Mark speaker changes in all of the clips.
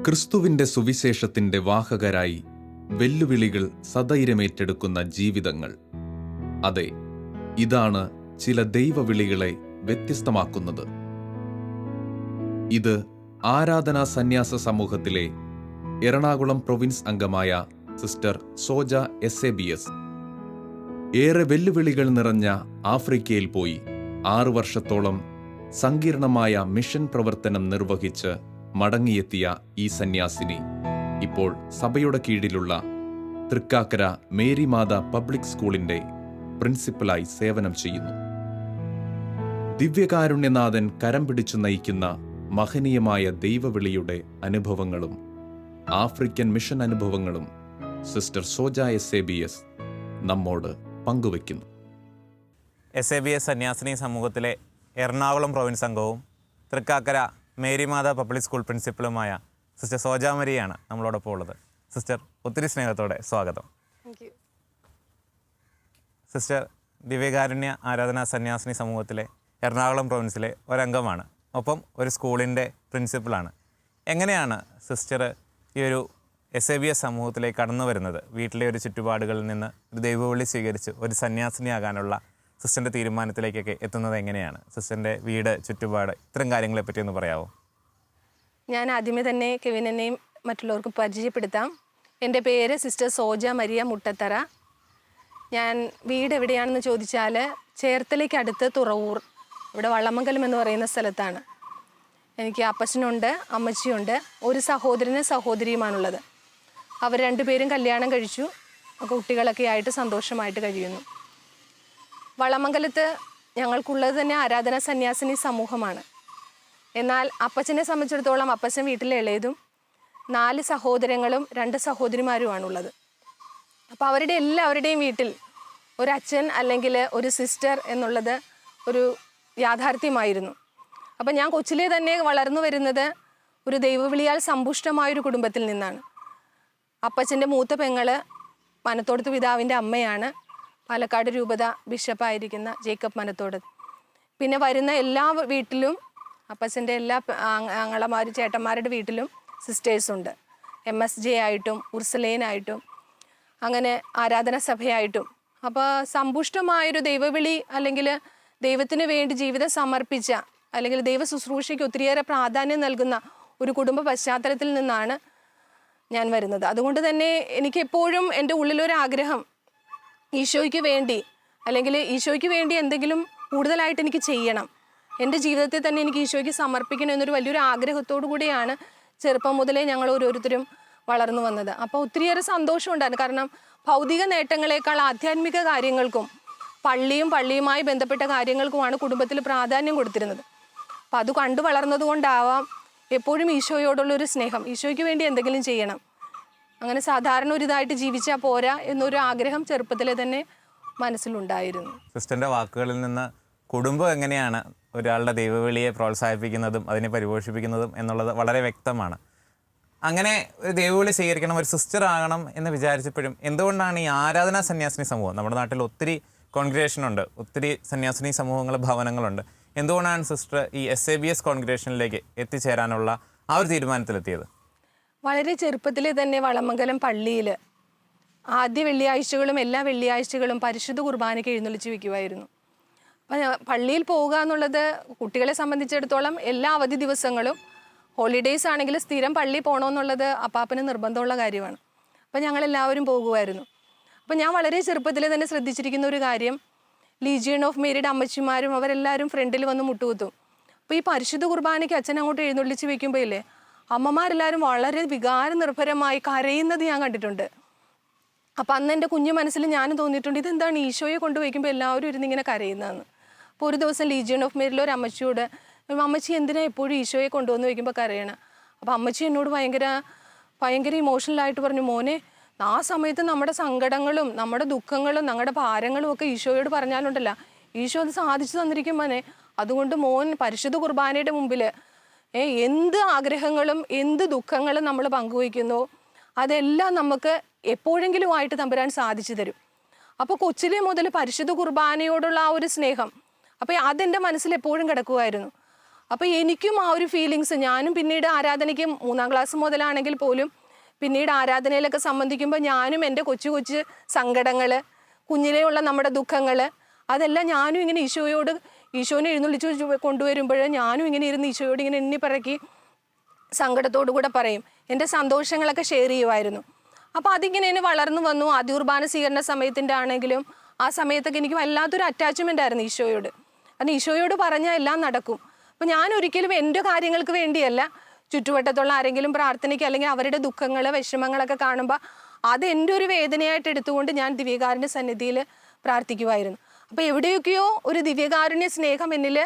Speaker 1: ക്രിസ്തുവിന്റെ സുവിശേഷത്തിന്റെ വാഹകരായി വെല്ലുവിളികൾ സധൈര്യമേറ്റെടുക്കുന്ന ജീവിതങ്ങൾ. അതെ, ഇതാണ് ചില ദൈവവിളികളെ വ്യത്യസ്തമാക്കുന്നത്. ഇത് ആരാധനാ സന്യാസ സമൂഹത്തിലെ എറണാകുളം പ്രൊവിൻസ് അംഗമായ സിസ്റ്റർ സോജ എസേബിയസ് ഏറെ വെല്ലുവിളികൾ നിറഞ്ഞ ആഫ്രിക്കയിൽ പോയി 6 വർഷത്തോളം സങ്കീർണമായ മിഷൻ പ്രവർത്തനം നിർവഹിച്ച് മടങ്ങിയെത്തിയ ഈ സന്യാസിനി ഇപ്പോൾ സഭയുടെ കീഴിലുള്ള തൃക്കാക്കര മേരി മാതാ പബ്ലിക് സ്കൂളിന്റെ പ്രിൻസിപ്പലായി സേവനം ചെയ്യുന്നു. ദിവ്യകാരുണ്യനാഥൻ കരം പിടിച്ചു നയിക്കുന്ന മഹനീയമായ ദൈവവിളിയുടെ അനുഭവങ്ങളും ആഫ്രിക്കൻ മിഷൻ അനുഭവങ്ങളും സിസ്റ്റർ സോജ എസേബിയസ് നമ്മോട് പങ്കുവയ്ക്കുന്നു.
Speaker 2: എസേബിയസ് സന്യാസിനി സമൂഹത്തിലെ എറണാകുളം പ്രൊവിൻസ് അംഗവും തൃക്കാക്കര മേരി മാതാ പബ്ലിക് സ്കൂൾ പ്രിൻസിപ്പലുമായ സിസ്റ്റർ സോജ മരിയാണ് നമ്മളോടൊപ്പം ഉള്ളത്. സിസ്റ്റർ, ഒത്തിരി സ്നേഹത്തോടെ സ്വാഗതം. സിസ്റ്റർ ദിവ്യകാരുണ്യ ആരാധനാ സന്യാസിനി സമൂഹത്തിലെ എറണാകുളം പ്രൊവിൻസിലെ ഒരംഗമാണ്, ഒപ്പം ഒരു സ്കൂളിൻ്റെ പ്രിൻസിപ്പലാണ്. എങ്ങനെയാണ് സിസ്റ്റർ ഈ ഒരു എസേബിയസ് സമൂഹത്തിലേക്ക് കടന്നു വരുന്നത്? വീട്ടിലെ ഒരു ചുറ്റുപാടുകളിൽ നിന്ന് ഒരു ദൈവവിളി സ്വീകരിച്ച് ഒരു സന്യാസിനിയാകാനുള്ള സിസ്റ്ററിൻ്റെ തീരുമാനത്തിലേക്കൊക്കെ എത്തുന്നത് എങ്ങനെയാണ്? സിസ്റ്ററിൻ്റെ വീട്, ചുറ്റുപാട്, ഇത്തരം കാര്യങ്ങളെപ്പറ്റി ഒന്ന് പറയാമോ?
Speaker 3: ഞാൻ ആദ്യമേ തന്നെ കെവിനെയും മറ്റുള്ളവർക്കും പരിചയപ്പെടുത്താം. എൻ്റെ പേര് സിസ്റ്റർ സോജ മരിയ മുട്ടത്തറ. ഞാൻ വീട് എവിടെയാണെന്ന് ചോദിച്ചാൽ ചേർത്തലയ്ക്ക് അടുത്ത് തുറവൂർ, ഇവിടെ വള്ളമംഗലം എന്ന് പറയുന്ന സ്ഥലത്താണ്. എനിക്ക് അപ്പച്ചനുണ്ട്, അമ്മച്ചിയുണ്ട്, ഒരു സഹോദരനും സഹോദരിയുമാണുള്ളത്. അവർ രണ്ടുപേരും കല്യാണം കഴിച്ചു, കുട്ടികളൊക്കെ ആയിട്ട് സന്തോഷമായിട്ട് കഴിയുന്നു. വളമംഗലത്ത് ഞങ്ങൾക്കുള്ളത് തന്നെ ആരാധന സന്യാസിനി സമൂഹമാണ്. എന്നാൽ അപ്പച്ചനെ സംബന്ധിച്ചിടത്തോളം അപ്പച്ചൻ വീട്ടിലെ ഇളയതും 4 സഹോദരങ്ങളും 2 സഹോദരിമാരുമാണുള്ളത്. അപ്പോൾ അവരുടെ എല്ലാവരുടെയും വീട്ടിൽ ഒരച്ഛൻ അല്ലെങ്കിൽ ഒരു സിസ്റ്റർ എന്നുള്ളത് ഒരു യാഥാർത്ഥ്യമായിരുന്നു. അപ്പം ഞാൻ കൊച്ചിലെ തന്നെ വളർന്നു വരുന്നത് ഒരു ദൈവവിളിയാൽ സമ്പുഷ്ടമായൊരു കുടുംബത്തിൽ നിന്നാണ്. അപ്പച്ചൻ്റെ മൂത്ത പെങ്ങള് മനത്തോടത്ത് പിതാവിൻ്റെ അമ്മയാണ്, പാലക്കാട് രൂപത ബിഷപ്പായിരിക്കുന്ന ജേക്കബ് മനത്തോട്. പിന്നെ വരുന്ന എല്ലാ വീട്ടിലും അപ്പച്ചൻ്റെ എല്ലാ ആങ്ങളമാരും ചേട്ടന്മാരുടെ വീട്ടിലും സിസ്റ്റേഴ്സുണ്ട്. MSJ ആയിട്ടും ഉർസലേനായിട്ടും അങ്ങനെ ആരാധന സഭയായിട്ടും. അപ്പോൾ സമ്പുഷ്ടമായൊരു ദൈവവിളി അല്ലെങ്കിൽ ദൈവത്തിന് വേണ്ടി ജീവിതം സമർപ്പിച്ച അല്ലെങ്കിൽ ദൈവ ശുശ്രൂഷയ്ക്ക് ഒത്തിരിയേറെ പ്രാധാന്യം നൽകുന്ന ഒരു കുടുംബ പശ്ചാത്തലത്തിൽ നിന്നാണ് ഞാൻ വരുന്നത്. അതുകൊണ്ട് തന്നെ എനിക്കെപ്പോഴും എൻ്റെ ഉള്ളിലൊരാഗ്രഹം ഈശോയ്ക്ക് വേണ്ടി അല്ലെങ്കിൽ ഈശോയ്ക്ക് വേണ്ടി എന്തെങ്കിലും കൂടുതലായിട്ട് എനിക്ക് ചെയ്യണം, എൻ്റെ ജീവിതത്തെ തന്നെ എനിക്ക് ഈശോയ്ക്ക് സമർപ്പിക്കണം എന്നൊരു വലിയൊരു ആഗ്രഹത്തോടു കൂടിയാണ് ചെറുപ്പം മുതലേ ഞങ്ങൾ ഓരോരുത്തരും വളർന്നു വന്നത്. അപ്പോൾ ഒത്തിരിയേറെ സന്തോഷമുണ്ടായിരുന്നു. കാരണം ഭൗതിക നേട്ടങ്ങളെക്കാൾ ആധ്യാത്മിക കാര്യങ്ങൾക്കും പള്ളിയുമായി ബന്ധപ്പെട്ട കാര്യങ്ങൾക്കുമാണ് കുടുംബത്തിൽ പ്രാധാന്യം കൊടുത്തിരുന്നത്. അപ്പോൾ അത് കണ്ടു വളർന്നത് കൊണ്ടാവാം എപ്പോഴും ഈശോയോടുള്ളൊരു സ്നേഹം, ഈശോയ്ക്ക് വേണ്ടി എന്തെങ്കിലും ചെയ്യണം, അങ്ങനെ സാധാരണ ഒരു ഇതായിട്ട് ജീവിച്ചാൽ പോരാ എന്നൊരു ആഗ്രഹം ചെറുപ്പത്തിലെ തന്നെ മനസ്സിലുണ്ടായിരുന്നു.
Speaker 2: സിസ്റ്ററിൻ്റെ വാക്കുകളിൽ നിന്ന് കുടുംബം എങ്ങനെയാണ് ഒരാളുടെ ദൈവവിളിയെ പ്രോത്സാഹിപ്പിക്കുന്നതും അതിനെ പരിപോഷിപ്പിക്കുന്നതും എന്നുള്ളത് വളരെ വ്യക്തമാണ്. അങ്ങനെ ഒരു ദൈവവിളി സ്വീകരിക്കണം, ഒരു സിസ്റ്റർ ആകണം എന്ന് വിചാരിച്ചപ്പോഴും എന്തുകൊണ്ടാണ് ഈ ആരാധനാ സന്യാസിനി സമൂഹം, നമ്മുടെ നാട്ടിൽ ഒത്തിരി കോൺഗ്രിഗേഷനുണ്ട്, ഒത്തിരി സന്യാസിനി സമൂഹങ്ങൾ, ഭവനങ്ങളുണ്ട്, എന്തുകൊണ്ടാണ് സിസ്റ്റർ ഈ SABS കോൺഗ്രിഗേഷനിലേക്ക് എത്തിച്ചേരാനുള്ള ആ ഒരു തീരുമാനത്തിലെത്തിയത്?
Speaker 3: വളരെ ചെറുപ്പത്തിലെ തന്നെ വളമംഗലം പള്ളിയിൽ ആദ്യ വെള്ളിയാഴ്ചകളും എല്ലാ വെള്ളിയാഴ്ചകളും പരിശുദ്ധ കുർബാനയ്ക്ക് എഴുന്നള്ളിച്ച് വയ്ക്കുമായിരുന്നു. അപ്പം പള്ളിയിൽ പോവുക എന്നുള്ളത് കുട്ടികളെ സംബന്ധിച്ചിടത്തോളം എല്ലാ അവധി ദിവസങ്ങളും ഹോളിഡേയ്സ് ആണെങ്കിൽ സ്ഥിരം പള്ളി പോകണമെന്നുള്ളത് അപ്പാപ്പന് നിർബന്ധമുള്ള കാര്യമാണ്. അപ്പം ഞങ്ങളെല്ലാവരും പോകുമായിരുന്നു. അപ്പം ഞാൻ വളരെ ചെറുപ്പത്തിൽ തന്നെ ശ്രദ്ധിച്ചിരിക്കുന്ന ഒരു കാര്യം, ലീജിയൺ ഓഫ് മേരിയുടെ അമ്മച്ചിമാരും അവരെല്ലാവരും ഫ്രണ്ടിൽ വന്ന് മുട്ടുകുത്തും. അപ്പോൾ ഈ പരിശുദ്ധ കുർബാനയ്ക്ക് അച്ഛൻ അങ്ങോട്ട് എഴുന്നള്ളിച്ച് വെക്കുമ്പോൾ ഇല്ലേ, അമ്മമാരെല്ലാവരും വളരെ വികാരനിർഭരമായി കരയുന്നത് ഞാൻ കണ്ടിട്ടുണ്ട്. അപ്പം അന്ന് എൻ്റെ കുഞ്ഞു മനസ്സിൽ ഞാനും തോന്നിയിട്ടുണ്ട്, ഇതെന്താണ് ഈശോയെ കൊണ്ടുവയ്ക്കുമ്പോൾ എല്ലാവരും ഇരുന്നിങ്ങനെ കരയുന്നതെന്ന്. അപ്പോൾ ഒരു ദിവസം ലീജിയൺ ഓഫ് മേരിയിൽ ഒരു അമ്മച്ചിയോട്, അമ്മച്ചി എന്തിനാ എപ്പോഴും ഈശോയെ കൊണ്ടുവന്ന് വയ്ക്കുമ്പോൾ കരയണം? അപ്പോൾ അമ്മച്ചി എന്നോട് ഭയങ്കര ഇമോഷണലായിട്ട് പറഞ്ഞു, മോനെ ആ സമയത്ത് നമ്മുടെ സങ്കടങ്ങളും നമ്മുടെ ദുഃഖങ്ങളും നമ്മുടെ ഭാരങ്ങളും ഒക്കെ ഈശോയോട് പറഞ്ഞാലുണ്ടല്ല, ഈശോ അത് സാധിച്ചു തന്നിരിക്കും മോനെ. അതുകൊണ്ട് മോൻ പരിശുദ്ധ കുർബാനയുടെ മുമ്പിൽ എന്ത് ആഗ്രഹങ്ങളും എന്ത് ദുഃഖങ്ങളും നമ്മൾ പങ്കുവയ്ക്കുന്നു അതെല്ലാം നമുക്ക് എപ്പോഴെങ്കിലുമായിട്ട് തമ്പുരാൻ സാധിച്ചു തരും. അപ്പോൾ കൊച്ചിലെ മുതൽ പരിശുദ്ധ കുർബാനയോടുള്ള ആ ഒരു സ്നേഹം, അപ്പോൾ അതെൻ്റെ മനസ്സിൽ എപ്പോഴും കിടക്കുമായിരുന്നു. അപ്പോൾ എനിക്കും ആ ഒരു ഫീലിങ്സ്, ഞാനും പിന്നീട് ആരാധനയ്ക്ക് 3-ാം ക്ലാസ് മുതലാണെങ്കിൽ പോലും പിന്നീട് ആരാധനയിലൊക്കെ സംബന്ധിക്കുമ്പോൾ ഞാനും എൻ്റെ കൊച്ചു കൊച്ചു സങ്കടങ്ങൾ, കുഞ്ഞിലെയുള്ള നമ്മുടെ ദുഃഖങ്ങൾ, അതെല്ലാം ഞാനും ഇങ്ങനെ ഈശോനെ എഴുന്നള്ളിച്ച് കൊണ്ടുവരുമ്പോൾ ഞാനും ഇങ്ങനെ ഇരുന്ന് ഈശോയോട് ഇങ്ങനെ എണ്ണിപ്പറക്കി സങ്കടത്തോടു കൂടെ പറയും. എൻ്റെ സന്തോഷങ്ങളൊക്കെ ഷെയർ ചെയ്യുമായിരുന്നു. അപ്പോൾ അതിങ്ങനെ എന്നെ വളർന്നു വന്നു. ആദ്യ കുർബാന സ്വീകരണ സമയത്തിൻ്റെ ആണെങ്കിലും ആ സമയത്തൊക്കെ എനിക്ക് വല്ലാത്തൊരു അറ്റാച്ച്മെൻ്റ് ആയിരുന്നു ഈശോയോട്. കാരണം ഈശോയോട് പറഞ്ഞാൽ എല്ലാം നടക്കും. അപ്പോൾ ഞാൻ ഒരിക്കലും എൻ്റെ കാര്യങ്ങൾക്ക് വേണ്ടിയല്ല, ചുറ്റുവട്ടത്തുള്ള ആരെങ്കിലും പ്രാർത്ഥനയ്ക്ക് അല്ലെങ്കിൽ അവരുടെ ദുഃഖങ്ങൾ വിഷമങ്ങളൊക്കെ കാണുമ്പോൾ അത് എൻ്റെ ഒരു വേദനയായിട്ട് എടുത്തുകൊണ്ട് ഞാൻ ദിവ്യകാരുണ്യ സന്നിധിയിൽ പ്രാർത്ഥിക്കുമായിരുന്നു. അപ്പോൾ എവിടെയൊക്കെയോ ഒരു ദിവ്യകാരുണ്യ സ്നേഹം എന്നിൽ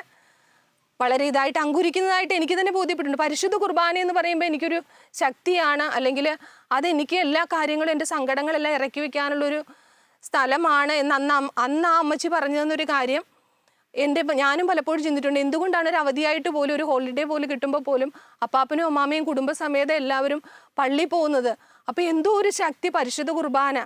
Speaker 3: വളരെ ഇതായിട്ട് അങ്കുരിക്കുന്നതായിട്ട് എനിക്ക് തന്നെ ബോധ്യപ്പെട്ടിട്ടുണ്ട്. പരിശുദ്ധ കുർബാന എന്ന് പറയുമ്പോൾ എനിക്കൊരു ശക്തിയാണ്, അല്ലെങ്കിൽ അതെനിക്ക് എല്ലാ കാര്യങ്ങളും എൻ്റെ സങ്കടങ്ങളെല്ലാം ഇറക്കി വയ്ക്കാനുള്ളൊരു സ്ഥലമാണ് എന്ന് അന്ന് ആ അമ്മച്ചി പറഞ്ഞു തന്നൊരു കാര്യം ഞാനും പലപ്പോഴും ചിന്തിട്ടുണ്ട്. എന്തുകൊണ്ടാണ് ഒരു അവധിയായിട്ട് പോലും, ഒരു ഹോളിഡേ പോലും കിട്ടുമ്പോൾ പോലും അപ്പാപ്പനും അമ്മാമ്മയും കുടുംബസമേതം എല്ലാവരും പള്ളി പോകുന്നത്? അപ്പോൾ എന്തോ ഒരു ശക്തി പരിശുദ്ധ കുർബാന.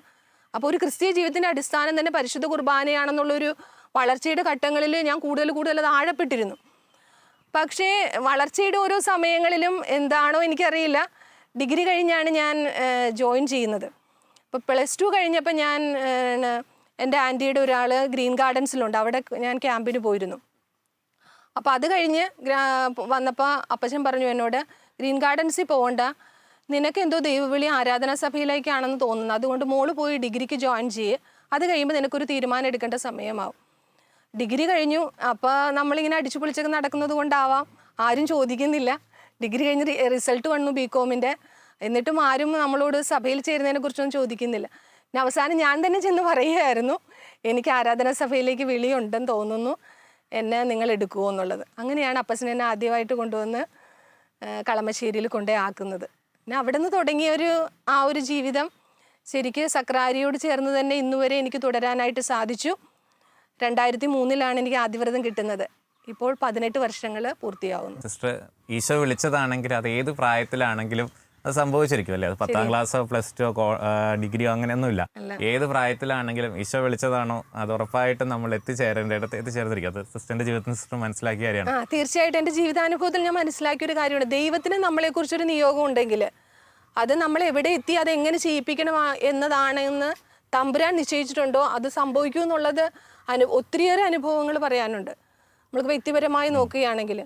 Speaker 3: അപ്പോൾ ഒരു ക്രിസ്തീയ ജീവിതത്തിൻ്റെ അടിസ്ഥാനം തന്നെ പരിശുദ്ധ കുർബാനയാണെന്നുള്ളൊരു വളർച്ചയുടെ ഘട്ടങ്ങളിൽ ഞാൻ കൂടുതൽ അത് ആഴപ്പെട്ടിരുന്നു. പക്ഷേ വളർച്ചയുടെ ഓരോ സമയങ്ങളിലും എന്താണോ എനിക്കറിയില്ല, ഡിഗ്രി കഴിഞ്ഞാണ് ഞാൻ ജോയിൻ ചെയ്യുന്നത്. അപ്പോൾ +2 കഴിഞ്ഞപ്പോൾ ഞാൻ എൻ്റെ ആൻറ്റിയുടെ ഒരാൾ ഗ്രീൻ ഗാർഡൻസിലുണ്ട്, അവിടെ ഞാൻ ക്യാമ്പിന് പോയിരുന്നു. അപ്പോൾ അത് കഴിഞ്ഞ് വന്നപ്പോൾ അപ്പച്ചൻ പറഞ്ഞു എന്നോട്, ഗ്രീൻ ഗാർഡൻസിൽ പോകണ്ട, നിനക്ക് എന്തോ ദൈവവിളി ആരാധനാ സഭയിലേക്കാണെന്ന് തോന്നുന്നു, അതുകൊണ്ട് മോള് പോയി ഡിഗ്രിക്ക് ജോയിൻ ചെയ്യ്, അത് കഴിയുമ്പോൾ നിനക്കൊരു തീരുമാനം എടുക്കേണ്ട സമയമാവും. ഡിഗ്രി കഴിഞ്ഞു. അപ്പോൾ നമ്മളിങ്ങനെ അടിച്ചു പൊളിച്ചൊക്കെ നടക്കുന്നത് കൊണ്ടാവാം ആരും ചോദിക്കുന്നില്ല. ഡിഗ്രി കഴിഞ്ഞ് റിസൾട്ട് വന്നു BCom-ൻ്റെ, എന്നിട്ടും ആരും നമ്മളോട് സഭയിൽ ചേരുന്നതിനെ കുറിച്ചൊന്നും ചോദിക്കുന്നില്ല. പിന്നെ അവസാനം ഞാൻ തന്നെ ചെന്ന് പറയുകയായിരുന്നു, എനിക്ക് ആരാധനാ സഭയിലേക്ക് വിളിയുണ്ടെന്ന് തോന്നുന്നു, എന്നെ നിങ്ങൾ എടുക്കുമോ എന്നുള്ളത്. അങ്ങനെയാണ് അപ്പച്ചൻ എന്നെ ആദ്യമായിട്ട് കൊണ്ടുവന്ന് കളമശ്ശേരിയിൽ കൊണ്ടേ ആക്കുന്നത്. പിന്നെ അവിടെ നിന്ന് തുടങ്ങിയ ആ ഒരു ജീവിതം ശരിക്കും സക്രാരിയോട് ചേർന്ന് തന്നെ ഇന്നുവരെ എനിക്ക് തുടരാനായിട്ട് സാധിച്ചു. 2003 എനിക്ക് ആദ്യവ്രതം കിട്ടുന്നത്. ഇപ്പോൾ 18 വർഷങ്ങൾ പൂർത്തിയാവുന്നു.
Speaker 2: സിസ്റ്റർ, ഈശോ വിളിച്ചതാണെങ്കിൽ അത് ഏത് പ്രായത്തിലാണെങ്കിലും അത് സംഭവിച്ചിരിക്കും അല്ലേ? അത് 10-ാം ക്ലാസ്സോ +2 ഡിഗ്രിയോ അങ്ങനെയൊന്നുമില്ല. ഏത് പ്രായത്തിലാണെങ്കിലും ഈശോ വിളിച്ചതാണോ അത് ഉറപ്പായിട്ടും നമ്മൾ എത്തിച്ചേരേണ്ടയിടത്ത് എത്തിച്ചേർന്നിരിക്കും. അത് സിസ്റ്ററിന്റെ ജീവിതത്തിൽ സിസ്റ്റർ മനസ്സിലാക്കിയ കാര്യമാണ്.
Speaker 3: തീർച്ചയായിട്ടും എൻ്റെ ജീവിതാനുഭവത്തിൽ ഞാൻ മനസ്സിലാക്കിയൊരു കാര്യമാണ്, ദൈവത്തിന് നമ്മളെക്കുറിച്ചൊരു നിയോഗം ഉണ്ടെങ്കിൽ അത് നമ്മൾ എവിടെ എത്തി അതെങ്ങനെ ചെയ്യിപ്പിക്കണം എന്നതാണെന്ന് തമ്പുരാൻ നിശ്ചയിച്ചിട്ടുണ്ടോ അത് സംഭവിക്കും എന്നുള്ളത് ഒത്തിരിയേറെ അനുഭവങ്ങൾ പറയാനുണ്ട്. നമ്മൾക്ക് വ്യക്തിപരമായി നോക്കുകയാണെങ്കിൽ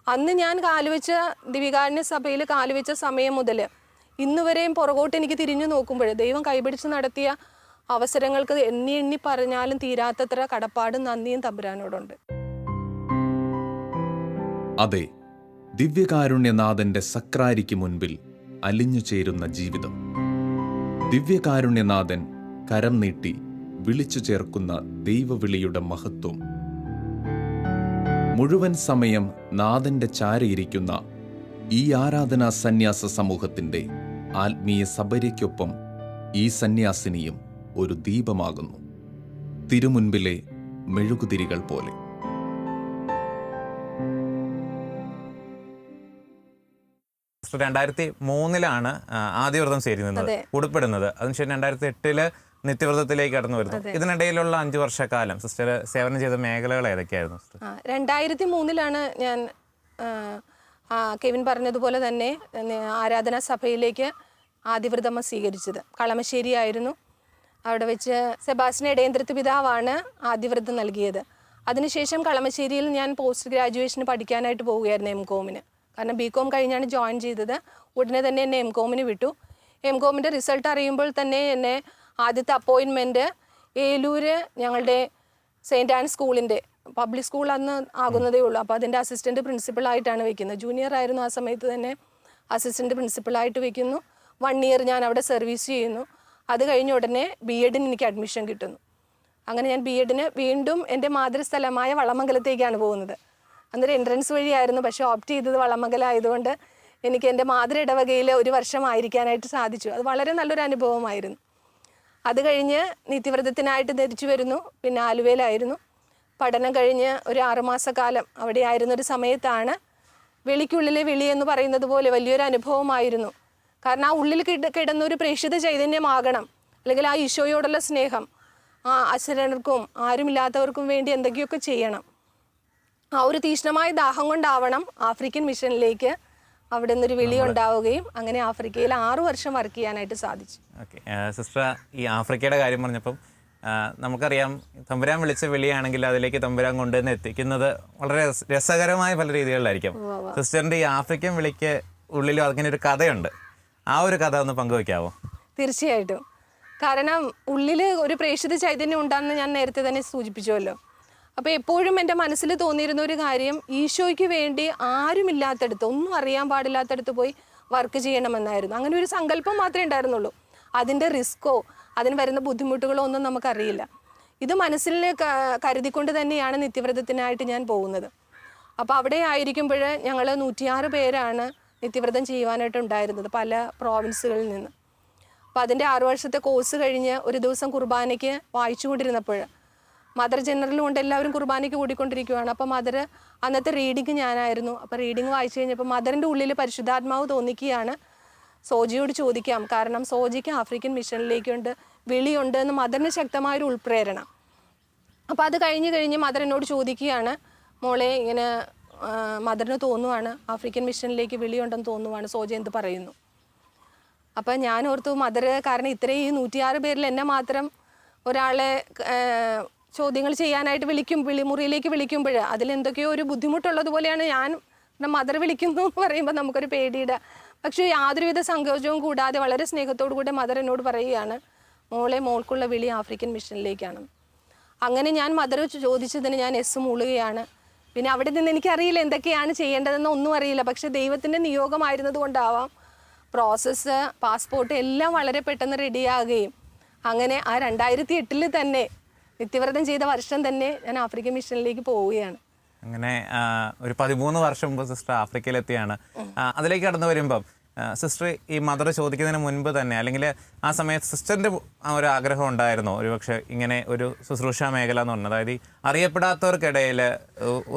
Speaker 3: അന്ന് ഞാൻ കാലുവെച്ച ദിവ്യകാരുണ്യ സഭയിൽ കാലുവെച്ച സമയം മുതൽ ഇന്നുവരെയും പുറകോട്ട് എനിക്ക് തിരിഞ്ഞു നോക്കുമ്പോൾ ദൈവം കൈപിടിച്ച് നടത്തിയ അവസരങ്ങൾക്ക് എണ്ണി പറഞ്ഞാലും തീരാത്തത്ര കടപ്പാടും നന്ദിയും തമ്പുരാനോടുണ്ട്.
Speaker 1: അതെ, ദിവ്യകാരുണ്യനാഥന്റെ സക്രാരിക്ക് മുൻപിൽ അലിഞ്ഞു ചേരുന്ന ജീവിതം. ദിവ്യകാരുണ്യനാഥൻ കരം നീട്ടി വിളിച്ചു ചേർക്കുന്ന ദൈവവിളിയുടെ മഹത്വം. മുഴുവൻ സമയം നാഥന്റെ ചാരയിരിക്കുന്ന ഈ ആരാധനാ സന്യാസ സമൂഹത്തിന്റെ ആത്മീയ സബരിക്കൊപ്പം ഈ സന്യാസിനിയും ഒരു ദീപമാകുന്നു, തിരുമുൻപിലെ മെഴുകുതിരികൾ പോലെ.
Speaker 2: 2003 ആദ്യവ്രതം ചേരുന്നത്, ഉൾപ്പെടുന്നത്. അതിനുശേഷം 2008 നിത്യവ്രതത്തിലേക്ക് കടന്നു വരുന്നു. ഇതിനിടയിലുള്ള 5 വർഷക്കാലം സിസ്റ്റർ സേവനം ചെയ്ത മേഖലകൾ ഏതൊക്കെയായിരുന്നു?
Speaker 3: 2003 ഞാൻ കെവിൻ പറഞ്ഞതുപോലെ തന്നെ ആരാധനാ സഭയിലേക്ക് ആദ്യവ്രതം സ്വീകരിച്ചത്. കളമശ്ശേരി ആയിരുന്നു. അവിടെ വെച്ച് സെബാസ്റ്റ്യൻ ഇടയന്ത്രത്ത് പിതാവാണ് ആദ്യവ്രതം നൽകിയത്. അതിനുശേഷം കളമശ്ശേരിയിൽ ഞാൻ പോസ്റ്റ് ഗ്രാജുവേഷന് പഠിക്കാനായിട്ട് പോവുകയായിരുന്നു M.Com-ന്. കാരണം BCom കഴിഞ്ഞാണ് ജോയിൻ ചെയ്തത്. ഉടനെ തന്നെ എന്നെ M.Com-ന് വിട്ടു. M.Com-ൻ്റെ റിസൾട്ട് അറിയുമ്പോൾ തന്നെ എന്നെ ആദ്യത്തെ അപ്പോയിൻമെൻറ്റ് ഏലൂര് ഞങ്ങളുടെ സെയിൻറ്റ് ആൻഡ് സ്കൂളിൻ്റെ പബ്ലിക് സ്കൂൾ അന്ന് ആകുന്നതേ ഉള്ളൂ. അപ്പോൾ അതിൻ്റെ അസിസ്റ്റൻറ്റ് പ്രിൻസിപ്പളായിട്ടാണ് വെക്കുന്നത്. ജൂനിയർ ആയിരുന്നു ആ സമയത്ത് തന്നെ, അസിസ്റ്റൻറ്റ് പ്രിൻസിപ്പളായിട്ട് വെക്കുന്നു. 1 ഇയർ ഞാൻ അവിടെ സർവീസ് ചെയ്യുന്നു. അത് കഴിഞ്ഞ ഉടനെ B.Ed-ന് എനിക്ക് അഡ്മിഷൻ കിട്ടുന്നു. അങ്ങനെ ഞാൻ B.Ed-ന് വീണ്ടും എൻ്റെ മാതൃസ്ഥലമായ വളമംഗലത്തേക്കാണ് പോകുന്നത്. അന്നൊരു എൻട്രൻസ് വഴിയായിരുന്നു, പക്ഷേ ഓപ്റ്റ് ചെയ്തത് വളമംഗലമായതുകൊണ്ട് എനിക്ക് എൻ്റെ മാതൃ ഇടവകയിൽ 1 വർഷമായിരിക്കാനായിട്ട് സാധിച്ചു. അത് വളരെ നല്ലൊരു അനുഭവമായിരുന്നു. അത് കഴിഞ്ഞ് നിത്യവ്രതത്തിനായിട്ട് തിരിച്ചു വരുന്നു. പിന്നെ ആലുവയിലായിരുന്നു പഠനം കഴിഞ്ഞ് ഒരു 6 മാസക്കാലം അവിടെ ആയിരുന്നൊരു സമയത്താണ് വിളിക്കുള്ളിലെ വിളി എന്ന് പറയുന്നത് പോലെ വലിയൊരു അനുഭവമായിരുന്നു. കാരണം ആ ഉള്ളിൽ കിടന്നൊരു പ്രേക്ഷിത ചൈതന്യമാകണം, അല്ലെങ്കിൽ ആ ഈശോയോടുള്ള സ്നേഹം, ആ അശരണർക്കും ആരുമില്ലാത്തവർക്കും വേണ്ടി എന്തൊക്കെയൊക്കെ ചെയ്യണം. ആ ഒരു തീക്ഷ്ണമായ ദാഹം കൊണ്ടാവണം ആഫ്രിക്കൻ മിഷനിലേക്ക് അവിടെ നിന്നൊരു വിളി ഉണ്ടാവുകയും അങ്ങനെ ആഫ്രിക്കയിൽ 6 വർഷം വർക്ക് ചെയ്യാനായിട്ട് സാധിച്ചു.
Speaker 2: ഓക്കെ സിസ്റ്റർ, ഈ ആഫ്രിക്കയുടെ കാര്യം പറഞ്ഞപ്പം നമുക്കറിയാം തമ്പുരാൻ വിളിച്ച വിളിയാണെങ്കിൽ അതിലേക്ക് തമ്പുരാൻ കൊണ്ടുവന്ന് എത്തിക്കുന്നത് വളരെ രസകരമായ പല രീതികളിലായിരിക്കും. സിസ്റ്ററിൻ്റെ ഈ ആഫ്രിക്കൻ വിളിക്ക് ഉള്ളിലും അങ്ങനെ ഒരു കഥയുണ്ട്. ആ ഒരു കഥ ഒന്ന് പങ്കുവയ്ക്കാവോ?
Speaker 3: തീർച്ചയായിട്ടും. കാരണം ഉള്ളിൽ ഒരു പ്രേക്ഷിത ചൈതന്യം ഉണ്ടാണെന്ന് ഞാൻ നേരത്തെ തന്നെ സൂചിപ്പിച്ചുവല്ലോ. അപ്പോൾ എപ്പോഴും എൻ്റെ മനസ്സിൽ തോന്നിയിരുന്ന ഒരു കാര്യം, ഈശോയ്ക്ക് വേണ്ടി ആരുമില്ലാത്തടത്ത്, ഒന്നും അറിയാൻ പാടില്ലാത്തടത്ത് പോയി വർക്ക് ചെയ്യണമെന്നായിരുന്നു. അങ്ങനെ ഒരു സങ്കല്പം മാത്രമേ ഉണ്ടായിരുന്നുള്ളൂ. അതിൻ്റെ റിസ്ക്കോ അതിന് വരുന്ന ബുദ്ധിമുട്ടുകളോ ഒന്നും നമുക്കറിയില്ല. ഇത് മനസ്സിൽ കരുതിക്കൊണ്ട് തന്നെയാണ് നിത്യവ്രതത്തിനായിട്ട് ഞാൻ പോകുന്നത്. അപ്പോൾ അവിടെ ആയിരിക്കുമ്പോൾ ഞങ്ങൾ 106 പേരാണ് നിത്യവ്രതം ചെയ്യുവാനായിട്ട് ഉണ്ടായിരുന്നത്, പല പ്രോവിൻസുകളിൽ നിന്ന്. അപ്പോൾ അതിൻ്റെ 6 വർഷത്തെ കോഴ്സ് കഴിഞ്ഞ് ഒരു ദിവസം കുർബാനയ്ക്ക് വായിച്ചു കൊണ്ടിരുന്നപ്പോൾ മദർ ജനറലും കൊണ്ട് എല്ലാവരും കുർബാനയ്ക്ക് കൂടിക്കൊണ്ടിരിക്കുകയാണ്. അപ്പോൾ മദർ അന്നത്തെ റീഡിങ് ഞാനായിരുന്നു. അപ്പോൾ റീഡിങ് വായിച്ചു കഴിഞ്ഞപ്പോൾ മദറിൻ്റെ ഉള്ളിൽ പരിശുദ്ധാത്മാവ് തോന്നിക്കുകയാണ്, സോജിയോട് ചോദിക്കാം, കാരണം സോജിക്ക് ആഫ്രിക്കൻ മിഷനിലേക്കുണ്ട്, വിളിയുണ്ട് എന്ന് മദറിന് ശക്തമായൊരു ഉൾപ്രേരണ. അപ്പോൾ അത് കഴിഞ്ഞ് മദർ എന്നോട് ചോദിക്കുകയാണ്, മോളെ ഇങ്ങനെ മദറിന് തോന്നുവാണ് ആഫ്രിക്കൻ മിഷനിലേക്ക് വിളിയുണ്ടെന്ന് തോന്നുവാണ്, സോജി എന്ത് പറയുന്നു? അപ്പം ഞാൻ ഓർത്തു മദർ, കാരണം ഇത്രയും ഈ 106 പേരിൽ എന്നെ മാത്രം ഒരാളെ ചോദ്യങ്ങൾ ചെയ്യാനായിട്ട് മുറിയിലേക്ക് വിളിക്കുമ്പോൾ അതിലെന്തൊക്കെയോ ഒരു ബുദ്ധിമുട്ടുള്ളതുപോലെയാണ് ഞാൻ മദർ വിളിക്കുന്നു എന്ന് പറയുമ്പോൾ നമുക്കൊരു പേടിയുടെ. പക്ഷേ യാതൊരുവിധ സങ്കോചവും കൂടാതെ വളരെ സ്നേഹത്തോടു കൂടെ മദർ എന്നോട് പറയുകയാണ്, മോൾക്കുള്ള വിളി ആഫ്രിക്കൻ മിഷനിലേക്കാണ്. അങ്ങനെ ഞാൻ മദർ ചോദിച്ചതിന് ഞാൻ എസ് മൂളുകയാണ്. പിന്നെ അവിടെ നിന്ന് എനിക്കറിയില്ല എന്തൊക്കെയാണ് ചെയ്യേണ്ടതെന്ന് ഒന്നും അറിയില്ല. പക്ഷേ ദൈവത്തിൻ്റെ നിയോഗമായിരുന്നത് കൊണ്ടാവാം പ്രോസസ്സ്, പാസ്പോർട്ട് എല്ലാം വളരെ പെട്ടെന്ന് റെഡിയാകുകയും അങ്ങനെ ആ 2008 തന്നെ നിത്യവ്രതം ചെയ്ത വർഷം തന്നെ ഞാൻ ആഫ്രിക്കൻ മിഷനിലേക്ക് പോവുകയാണ്.
Speaker 2: അങ്ങനെ ഒരു 13 വർഷം മുമ്പ് സിസ്റ്റർ ആഫ്രിക്കയിലെത്തിയാണ്. അതിലേക്ക് കടന്നു വരുമ്പം സിസ്റ്റർ ഈ മദർ ചോദിക്കുന്നതിന് മുൻപ് തന്നെ, അല്ലെങ്കിൽ ആ സമയത്ത് സിസ്റ്ററിൻ്റെ ഒരു ആഗ്രഹം ഉണ്ടായിരുന്നോ ഒരുപക്ഷെ ഇങ്ങനെ ഒരു ശുശ്രൂഷ മേഖല എന്ന് പറഞ്ഞത്, അതായത് അറിയപ്പെടാത്തവർക്കിടയിൽ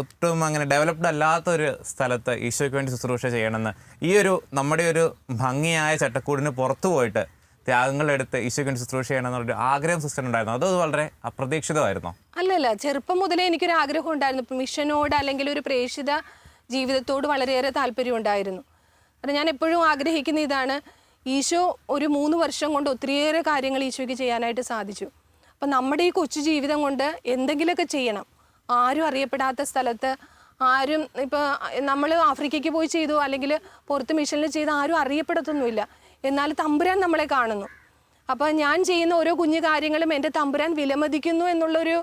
Speaker 2: ഒട്ടും അങ്ങനെ ഡെവലപ്ഡ് അല്ലാത്തൊരു സ്ഥലത്ത് ഈശോയ്ക്ക് വേണ്ടി ശുശ്രൂഷ ചെയ്യണമെന്ന്, ഈ ഒരു നമ്മുടെ ഒരു ഭംഗിയായ ചട്ടക്കൂടിന് പുറത്തു പോയിട്ട് ത്യാഗങ്ങളെടുത്ത് ഈശോയ്ക്ക് വേണ്ടി ശുശ്രൂഷ ചെയ്യണമെന്നൊരു ആഗ്രഹം സിസ്റ്റർ ഉണ്ടായിരുന്നു? അത് വളരെ അപ്രതീക്ഷിതമായിരുന്നോ?
Speaker 3: അല്ലല്ല, ചെറുപ്പം മുതലേ എനിക്കൊരു ആഗ്രഹം ഉണ്ടായിരുന്നു. ഇപ്പം മിഷനോട് അല്ലെങ്കിൽ ഒരു പ്രേക്ഷിത ജീവിതത്തോട് വളരെയേറെ താല്പര്യം ഉണ്ടായിരുന്നു. കാരണം ഞാൻ എപ്പോഴും ആഗ്രഹിക്കുന്ന ഇതാണ്, ഈശോ ഒരു 3 വർഷം കൊണ്ട് ഒത്തിരിയേറെ കാര്യങ്ങൾ ഈശോയ്ക്ക് ചെയ്യാനായിട്ട് സാധിച്ചു. അപ്പം നമ്മുടെ ഈ കൊച്ചു ജീവിതം കൊണ്ട് എന്തെങ്കിലുമൊക്കെ ചെയ്യണം. ആരും അറിയപ്പെടാത്ത സ്ഥലത്ത്, ആരും ഇപ്പോൾ നമ്മൾ ആഫ്രിക്കയ്ക്ക് പോയി ചെയ്തു അല്ലെങ്കിൽ പുറത്ത് മിഷനിൽ ചെയ്ത് ആരും അറിയപ്പെടത്തൊന്നുമില്ല, എന്നാൽ തമ്പുരാൻ നമ്മളെ കാണുന്നു. അപ്പോൾ ഞാൻ ചെയ്യുന്ന ഓരോ കുഞ്ഞു കാര്യങ്ങളും എൻ്റെ തമ്പുരാൻ വിലമതിക്കുന്നു എന്നുള്ളൊരു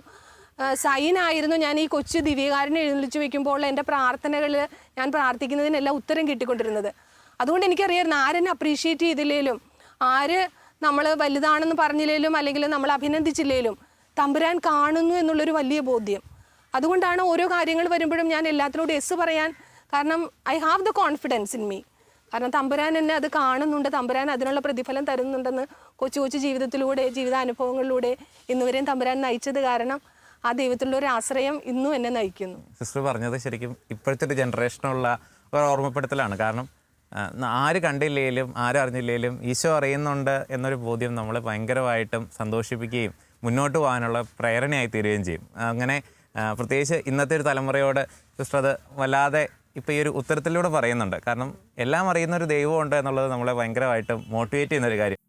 Speaker 3: സൈനായിരുന്നു ഞാൻ ഈ കൊച്ചു ദിവ്യകാരനെ എഴുന്നള്ളിച്ച് വയ്ക്കുമ്പോൾ എൻ്റെ പ്രാർത്ഥനകളിൽ ഞാൻ പ്രാർത്ഥിക്കുന്നതിനെല്ലാം ഉത്തരം കിട്ടിക്കൊണ്ടിരുന്നത്. അതുകൊണ്ട് എനിക്കറിയാമായിരുന്നു ആരെന്നെ അപ്രീഷിയേറ്റ് ചെയ്തില്ലേലും, ആര് നമ്മൾ വലുതാണെന്ന് പറഞ്ഞില്ലേലും അല്ലെങ്കിൽ നമ്മൾ അഭിനന്ദിച്ചില്ലേലും തമ്പുരാൻ കാണുന്നു എന്നുള്ളൊരു വലിയ ബോധ്യം. അതുകൊണ്ടാണ് ഓരോ കാര്യങ്ങൾ വരുമ്പോഴും ഞാൻ എല്ലാത്തിനോടും എസ് പറയാൻ കാരണം I have the confidence in me. കാരണം തമ്പുരാൻ എന്നെ അത് കാണുന്നുണ്ട്, തമ്പുരാൻ അതിനുള്ള പ്രതിഫലം തരുന്നുണ്ടെന്ന് കൊച്ചു ജീവിതത്തിലൂടെ, ജീവിതാനുഭവങ്ങളിലൂടെ ഇന്നുവരെയും തമ്പുരാൻ നയിച്ചത് കാരണം ആ ദൈവത്തിലുള്ള ഒരു ആശ്രയം ഇന്നും എന്നെ നയിക്കുന്നു.
Speaker 2: സിസ്റ്റർ പറഞ്ഞത് ശരിക്കും ഇപ്പോഴത്തെ ഒരു ജനറേഷനുള്ള ഒരു ഓർമ്മപ്പെടുത്തലാണ്. കാരണം ആര് കണ്ടില്ലേലും ആരും അറിഞ്ഞില്ലേലും ഈശോ അറിയുന്നുണ്ട് എന്നൊരു ബോധ്യം നമ്മളെ ഭയങ്കരമായിട്ടും സന്തോഷിപ്പിക്കുകയും മുന്നോട്ട് പോകാനുള്ള പ്രേരണയായി തീരുകയും ചെയ്യും. അങ്ങനെ പ്രത്യേകിച്ച് ഇന്നത്തെ ഒരു തലമുറയോട് സിസ്റ്റർ അത് വല്ലാതെ ഇപ്പോൾ ഈ ഒരു ഉത്തരത്തിലൂടെ പറയുന്നുണ്ട്. കാരണം എല്ലാം അറിയുന്ന ഒരു ദൈവമുണ്ട് എന്നുള്ളത് നമ്മളെ ഭയങ്കരമായിട്ടും മോട്ടിവേറ്റ് ചെയ്യുന്നൊരു കാര്യം.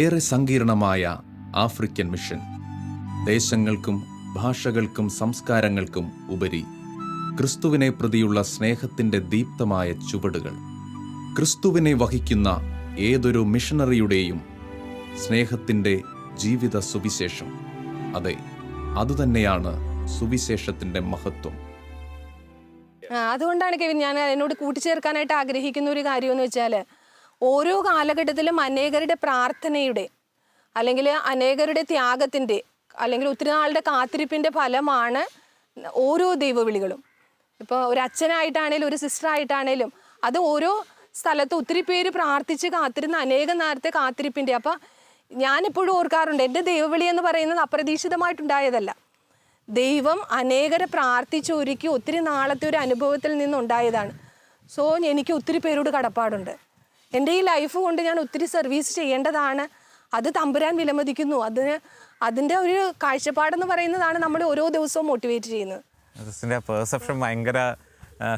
Speaker 1: ഏറെ സങ്കീർണമായ ആഫ്രിക്കൻ മിഷൻ ദേശങ്ങൾക്കും ഭാഷകൾക്കും സംസ്കാരങ്ങൾക്കും ഉപരി ക്രിസ്തുവിനെ പ്രതിയുള്ള സ്നേഹത്തിൻ്റെ ദീപ്തമായ ചുവടുകൾ. ക്രിസ്തുവിനെ വഹിക്കുന്ന ഏതൊരു മിഷണറിയുടെയും സ്നേഹത്തിൻ്റെ ജീവിത സുവിശേഷം. അതെ, അതുതന്നെയാണ് സുവിശേഷത്തിൻ്റെ മഹത്വം.
Speaker 3: അതുകൊണ്ടാണ് കെവിൻ ഞാൻ എന്നോട് കൂട്ടിച്ചേർക്കാനായിട്ട് ആഗ്രഹിക്കുന്ന ഒരു കാര്യമെന്ന് വെച്ചാൽ, ഓരോ കാലഘട്ടത്തിലും അനേകരുടെ പ്രാർത്ഥനയുടെ അല്ലെങ്കിൽ അനേകരുടെ ത്യാഗത്തിൻ്റെ അല്ലെങ്കിൽ ഒത്തിരി നാളുടെ കാത്തിരിപ്പിൻ്റെ ഫലമാണ് ഓരോ ദൈവവിളികളും. ഇപ്പോൾ ഒരു അച്ഛനായിട്ടാണേലും ഒരു സിസ്റ്ററായിട്ടാണേലും അത് ഓരോ സ്ഥലത്ത് ഒത്തിരി പേര് പ്രാർത്ഥിച്ച് കാത്തിരുന്ന അനേകം നേരത്തെ കാത്തിരിപ്പിൻ്റെ. അപ്പോൾ ഞാനെപ്പോഴും ഓർക്കാറുണ്ട്, എൻ്റെ ദൈവവിളി എന്ന് പറയുന്നത് അപ്രതീക്ഷിതമായിട്ടുണ്ടായതല്ല. ദൈവം അനേകരെ പ്രാർത്ഥിച്ചൊരുക്കി ഒത്തിരി നാളത്തെ ഒരു അനുഭവത്തിൽ നിന്നുണ്ടായതാണ്. സോ എനിക്ക് ഒത്തിരി പേരോട് കടപ്പാടുണ്ട്. എൻ്റെ ഈ ലൈഫ് കൊണ്ട് ഞാൻ ഒത്തിരി സർവീസ് ചെയ്യേണ്ടതാണ്. അത് തമ്പുരാൻ വിലമതിക്കുന്നു. അതിൻ്റെ ഒരു കാഴ്ചപ്പാടെന്ന് പറയുന്നതാണ് നമ്മൾ ഓരോ ദിവസവും മോട്ടിവേറ്റ് ചെയ്യുന്നത്.
Speaker 2: സിസ്റ്ററിൻ്റെ പെർസെപ്ഷൻ ഭയങ്കര